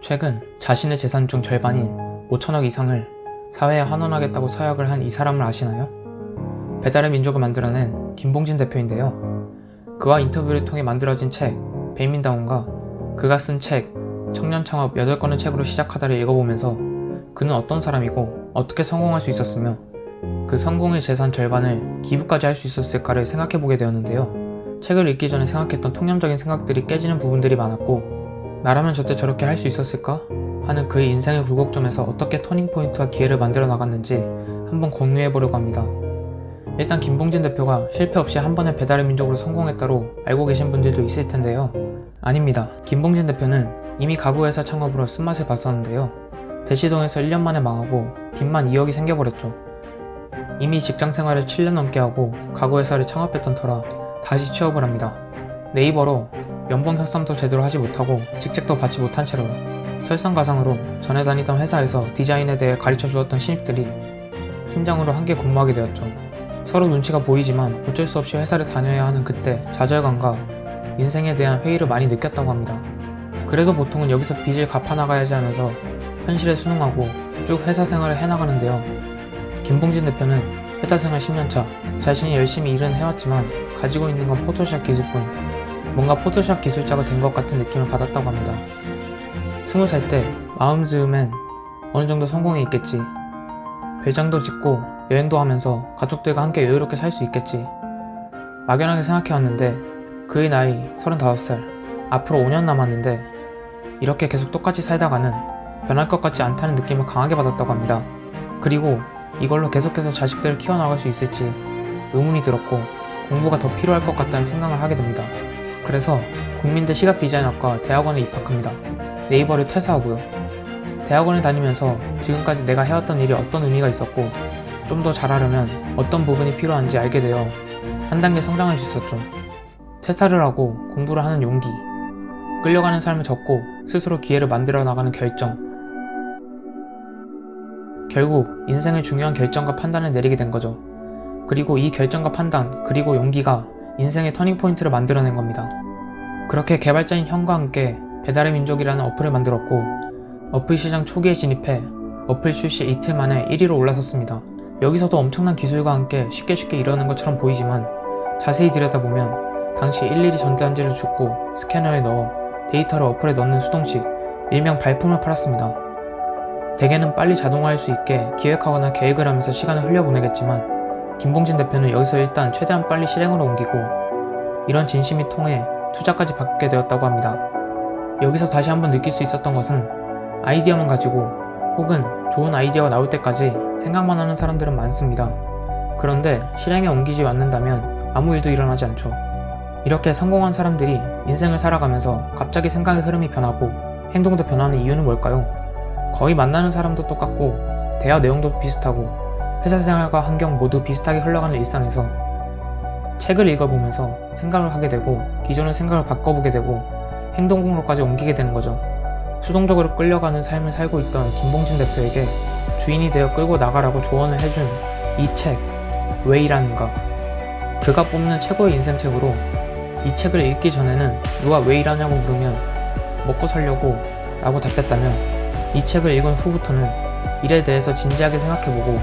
최근 자신의 재산 중 절반인 5천억 이상을 사회에 환원하겠다고 서약을 한 이 사람을 아시나요? 배달의 민족을 만들어낸 김봉진 대표인데요. 그와 인터뷰를 통해 만들어진 책 배민다운과 그가 쓴 책 청년 창업 8권의 책으로 시작하다를 읽어보면서 그는 어떤 사람이고 어떻게 성공할 수 있었으며 그 성공의 재산 절반을 기부까지 할 수 있었을까를 생각해보게 되었는데요. 책을 읽기 전에 생각했던 통념적인 생각들이 깨지는 부분들이 많았고 나라면 저때 저렇게 할 수 있었을까? 하는 그의 인생의 굴곡점에서 어떻게 터닝포인트와 기회를 만들어 나갔는지 한번 공유해보려고 합니다. 일단 김봉진 대표가 실패 없이 한 번에 배달의 민족으로 성공했다로 알고 계신 분들도 있을 텐데요. 아닙니다. 김봉진 대표는 이미 가구회사 창업으로 쓴맛을 봤었는데요. 대시동에서 1년 만에 망하고 빚만 2억이 생겨버렸죠. 이미 직장생활을 7년 넘게 하고 가구회사를 창업했던 터라 다시 취업을 합니다. 네이버로 연봉 협상도 제대로 하지 못하고 직책도 받지 못한 채로 설상가상으로 전에 다니던 회사에서 디자인에 대해 가르쳐 주었던 신입들이 팀장으로 함께 근무하게 되었죠. 서로 눈치가 보이지만 어쩔 수 없이 회사를 다녀야 하는 그때 좌절감과 인생에 대한 회의를 많이 느꼈다고 합니다. 그래도 보통은 여기서 빚을 갚아나가야지 하면서 현실에 순응하고 쭉 회사 생활을 해나가는데요. 김봉진 대표는 회사 생활 10년차 자신이 열심히 일은 해왔지만 가지고 있는 건 포토샵 기술뿐 뭔가 포토샵 기술자가 된 것 같은 느낌을 받았다고 합니다. 20살 때 마음 즈음엔 어느 정도 성공해 있겠지. 별장도 짓고 여행도 하면서 가족들과 함께 여유롭게 살 수 있겠지. 막연하게 생각해왔는데 그의 나이 35살, 앞으로 5년 남았는데 이렇게 계속 똑같이 살다가는 변할 것 같지 않다는 느낌을 강하게 받았다고 합니다. 그리고 이걸로 계속해서 자식들을 키워나갈 수 있을지 의문이 들었고 공부가 더 필요할 것 같다는 생각을 하게 됩니다. 그래서 국민대 시각디자인학과 대학원에 입학합니다. 네이버를 퇴사하고요. 대학원을 다니면서 지금까지 내가 해왔던 일이 어떤 의미가 있었고 좀 더 잘하려면 어떤 부분이 필요한지 알게 되어 한 단계 성장할 수 있었죠. 퇴사를 하고 공부를 하는 용기, 끌려가는 삶을 접고 스스로 기회를 만들어 나가는 결정, 결국 인생의 중요한 결정과 판단을 내리게 된 거죠. 그리고 이 결정과 판단, 그리고 용기가 인생의 터닝포인트를 만들어낸 겁니다. 그렇게 개발자인 형과 함께 배달의 민족이라는 어플을 만들었고 어플 시장 초기에 진입해 어플 출시 이틀 만에 1위로 올라섰습니다. 여기서도 엄청난 기술과 함께 쉽게 이뤄낸 것처럼 보이지만 자세히 들여다보면 당시 일일이 전단지를 줍고 스캐너에 넣어 데이터를 어플에 넣는 수동식, 일명 발품을 팔았습니다. 대개는 빨리 자동화할 수 있게 기획하거나 계획을 하면서 시간을 흘려보내겠지만 김봉진 대표는 여기서 일단 최대한 빨리 실행으로 옮기고 이런 진심이 통해 투자까지 받게 되었다고 합니다. 여기서 다시 한번 느낄 수 있었던 것은 아이디어만 가지고 혹은 좋은 아이디어가 나올 때까지 생각만 하는 사람들은 많습니다. 그런데 실행에 옮기지 않는다면 아무 일도 일어나지 않죠. 이렇게 성공한 사람들이 인생을 살아가면서 갑자기 생각의 흐름이 변하고 행동도 변하는 이유는 뭘까요? 거의 만나는 사람도 똑같고 대화 내용도 비슷하고 회사 생활과 환경 모두 비슷하게 흘러가는 일상에서 책을 읽어보면서 생각을 하게 되고 기존의 생각을 바꿔보게 되고 행동으로까지 옮기게 되는 거죠. 수동적으로 끌려가는 삶을 살고 있던 김봉진 대표에게 주인이 되어 끌고 나가라고 조언을 해준 이 책, 왜 일하는가? 그가 뽑는 최고의 인생책으로 이 책을 읽기 전에는 누가 왜 일하냐고 물으면 먹고 살려고 라고 답했다면 이 책을 읽은 후부터는 일에 대해서 진지하게 생각해보고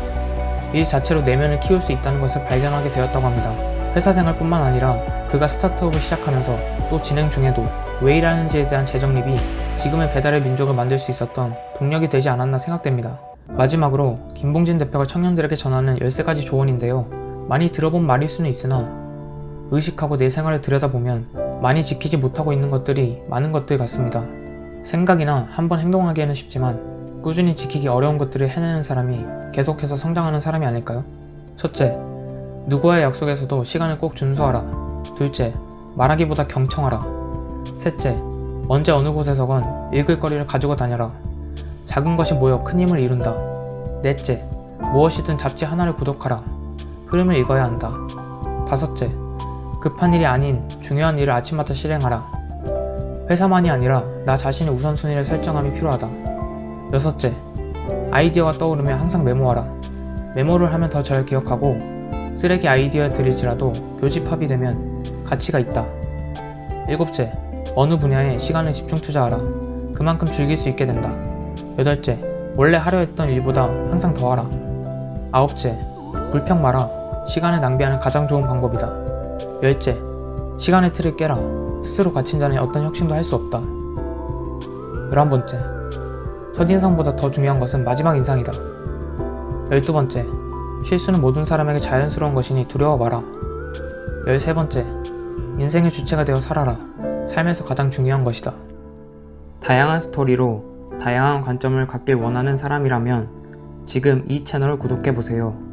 일 자체로 내면을 키울 수 있다는 것을 발견하게 되었다고 합니다. 회사 생활뿐만 아니라 그가 스타트업을 시작하면서 또 진행 중에도 왜 일하는지에 대한 재정립이 지금의 배달의 민족을 만들 수 있었던 동력이 되지 않았나 생각됩니다. 마지막으로 김봉진 대표가 청년들에게 전하는 13가지 조언인데요. 많이 들어본 말일 수는 있으나 의식하고 내 생활을 들여다보면 많이 지키지 못하고 있는 것들이 많은 것들 같습니다. 생각이나 한번 행동하기에는 쉽지만 꾸준히 지키기 어려운 것들을 해내는 사람이 계속해서 성장하는 사람이 아닐까요? 첫째, 누구와의 약속에서도 시간을 꼭 준수하라. 둘째, 말하기보다 경청하라. 셋째, 언제 어느 곳에서건 읽을 거리를 가지고 다녀라. 작은 것이 모여 큰 힘을 이룬다. 넷째, 무엇이든 잡지 하나를 구독하라. 흐름을 읽어야 한다. 다섯째, 급한 일이 아닌 중요한 일을 아침마다 실행하라. 회사만이 아니라 나 자신의 우선순위를 설정함이 필요하다. 여섯째, 아이디어가 떠오르면 항상 메모하라. 메모를 하면 더 잘 기억하고 쓰레기 아이디어들일지라도 교집합이 되면 가치가 있다. 일곱째, 어느 분야에 시간을 집중 투자하라. 그만큼 즐길 수 있게 된다. 8째, 원래 하려 했던 일보다 항상 더 하라. 9째, 불평 마라. 시간을 낭비하는 가장 좋은 방법이다. 10째, 시간의 틀을 깨라. 스스로 갇힌 자는 어떤 혁신도 할 수 없다. 11번째, 첫인상보다 더 중요한 것은 마지막 인상이다. 12번째, 실수는 모든 사람에게 자연스러운 것이니 두려워 마라. 13번째, 인생의 주체가 되어 살아라. 삶에서 가장 중요한 것이다. 다양한 스토리로 다양한 관점을 갖길 원하는 사람이라면 지금 이 채널을 구독해보세요.